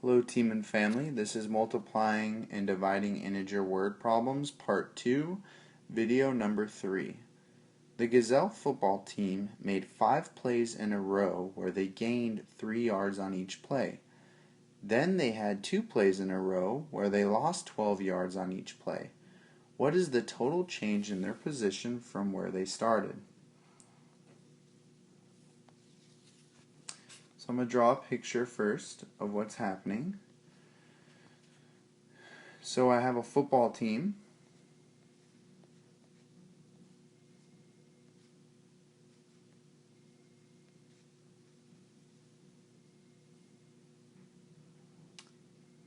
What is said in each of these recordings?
Hello team and family, this is multiplying and dividing integer word problems part 2, video number 3. The Gazelle football team made 5 plays in a row where they gained 3 yards on each play. Then they had 2 plays in a row where they lost 12 yards on each play. What is the total change in their position from where they started? So I'm going to draw a picture first of what's happening. So I have a football team.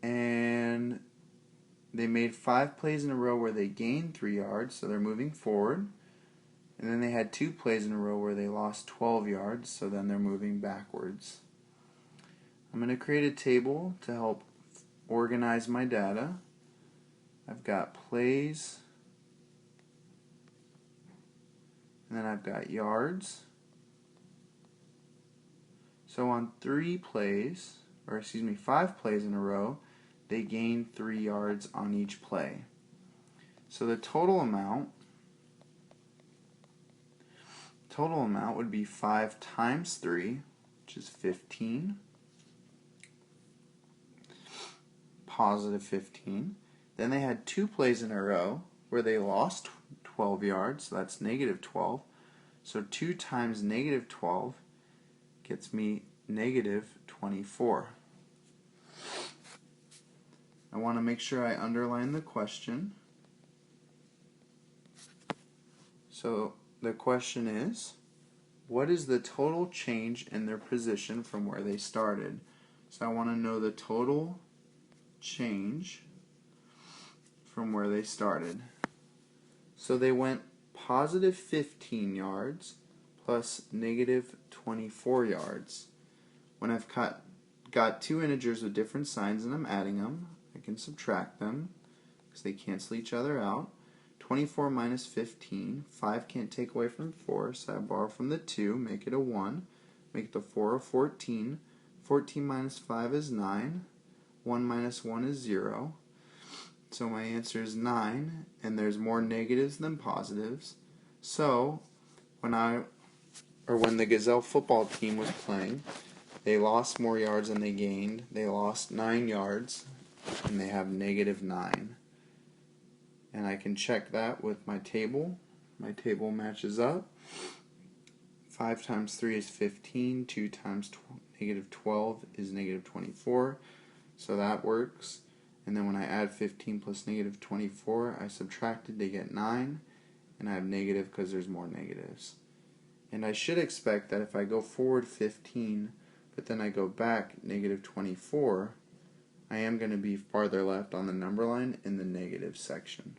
And they made 5 plays in a row where they gained 3 yards, so they're moving forward. And then they had 2 plays in a row where they lost 12 yards, so then they're moving backwards. I'm going to create a table to help organize my data. I've got plays, and then I've got yards. So on 5 plays in a row, they gained 3 yards on each play. So the total amount would be 5 times 3, which is 15, positive 15. Then they had 2 plays in a row where they lost 12 yards, so that's negative 12. So 2 times negative 12 gets me negative 24. I want to make sure I underline the question. So the question is, what is the total change in their position from where they started? So I want to know the total change from where they started. So they went positive 15 yards plus negative 24 yards. When I've got 2 integers with different signs and I'm adding them, I can subtract them because they cancel each other out. 24 minus 15, 5 can't take away from 4, so I borrow from the 2, make it a 1, make the 4 a 14. 14 minus 5 is 9, 1 minus 1 is 0. So my answer is 9, and there's more negatives than positives. So when the Gazelle football team was playing, they lost more yards than they gained. They lost 9 yards, and they have negative 9. And I can check that with my table. My table matches up. 5 times 3 is 15. 2 times negative 12 is negative 24. So that works. And then when I add 15 plus negative 24, I subtracted to get 9. And I have negative because there's more negatives. And I should expect that if I go forward 15, but then I go back negative 24, I am going to be farther left on the number line in the negative section.